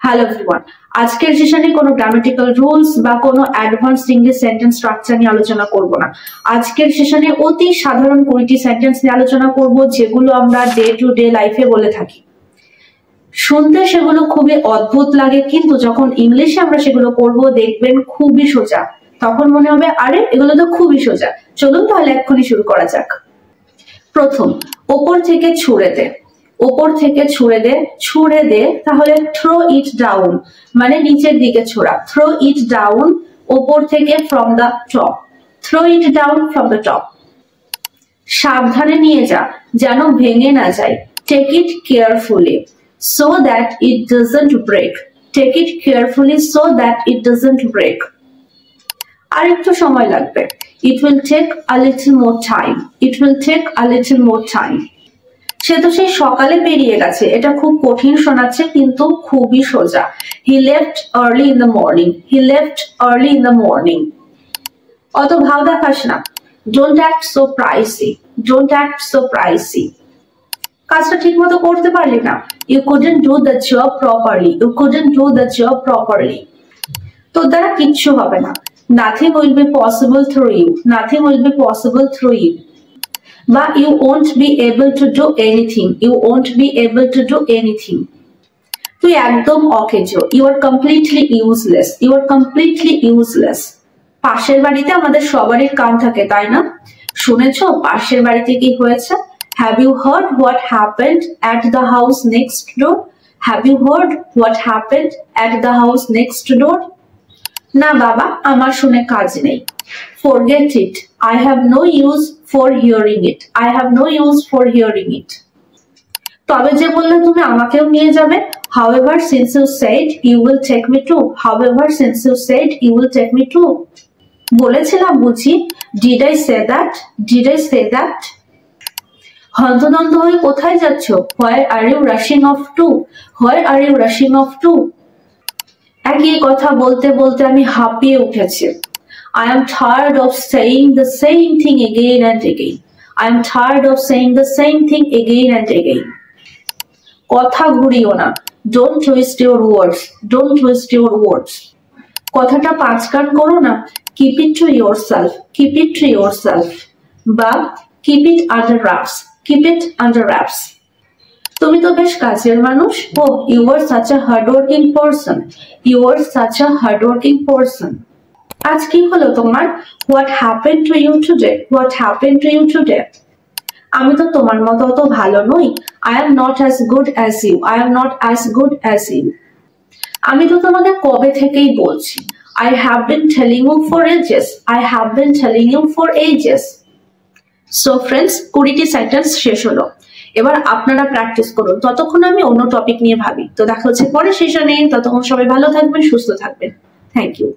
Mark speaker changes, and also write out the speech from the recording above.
Speaker 1: Hello everyone, আজকের সেশনে কোনো গ্রামাটিক্যাল রুলস বা কোনো অ্যাডভান্সড ইংলিশ সেন্টেন্স স্ট্রাকচার নিয়ে আলোচনা করব না। আজকের সেশনে অতি সাধারণ 20টি সেন্টেন্স নিয়ে আলোচনা করব, যেগুলো আমরা ডে টু ডে লাইফে বলে থাকি। শুনতে সেগুলো খুবই অদ্ভুত লাগে, কিন্তু যখন ইংলিশে আমরা সেগুলো করব দেখবেন খুবই সোজা। তখন মনে হবে আরে এগুলো তো খুবই সোজা। চলুন তাহলে এক্ষুনি শুরু করা যাক। প্রথম, ওপর থেকে ছুঁড়ে দে। ওপর থেকে ছুঁড়ে দে তাহলে থ্রো ইট ডাউন, মানে নিচের দিকে ছোড়া। থ্রো ইট ডাউন, ওপর থেকে, from the top. Throw it down from the top. সাবধানে নিয়ে যা, যেন ভেঙে না যায়। Take it carefully so that it doesn't break. Take it carefully so that it doesn't break. আর একটু সময় লাগবে। It will take a little more time. It will take a little more time. সে তো সেই সকালে পেরিয়ে গেছে, এটা খুব কঠিন শোনাচ্ছে কিন্তু খুবই সোজা। He left early in the morning. He left early in the morning. অত ভাব দেখাস না। Don't act so pricey. Don't act so pricey. কাজটা ঠিক মতো করতে পারলি না। You couldn't do the job properly. You couldn't do the job properly. তোর দ্বারা কিচ্ছু হবে না। Nothing will be possible through you. Nothing will be possible through you. But you won't be able to do anything. You won't be able to do anything. তুই একদম অকেজো। You are completely useless. You are completely useless. পাশের বাড়িতে আমাদের সবারই কান থাকে, তাই না? শুনেছো পাশের বাড়িতে কি হয়েছে? Have you heard what happened at the house next door? Have you heard what happened at the house next door? না বাবা, আমার শুনে কাজ নেই। Forget it. I have no use for hearing it. I have no use for hearing it. তবে যে বললে তুমি আমাকেও নিয়ে যাবে। However, since you said you will take me too. However, since you said you will take me too. বলেছিলাম বুঝি। Did I say that? Did I say that? হন্তদন্ত হয়ে কোথায় যাচ্ছ? Where are you rushing off to? Where are you rushing off to? একই কথা বলতে বলতে আমি হাঁপিয়ে উঠেছি। I am tired of saying the same thing again and again. I am tired of saying the same thing again and again. কথা ঘুরিও না। Don't twist your words. Don't twist your words. কথাটা পাঁচকান করো না। Keep it to yourself. Keep it to yourself. বা keep it under wraps. Keep it under wraps. তুমি তো বেশ কাজের মানুষ। Oh, you are such a hardworking person. You are such a hardworking person. আজ কি হলো তোমার? What happened to you today? What happened to you today? আমি তো তোমার মতো অত ভালো নই। I am not as good as you. I am not as good as you. আমি তো তোমাকে কবে থেকেই বলছি। I have been telling you for ages. I have been telling you for ages. So friends, 20টি সেন্টেন্স শেষ হলো। এবার আপনারা প্র্যাকটিস করুন, ততক্ষণ আমি অন্য টপিক নিয়ে ভাবি। তো দেখা হচ্ছে পরের সেশনে। ততক্ষণ সবাই ভালো থাকবেন, সুস্থ থাকবেন। Thank you.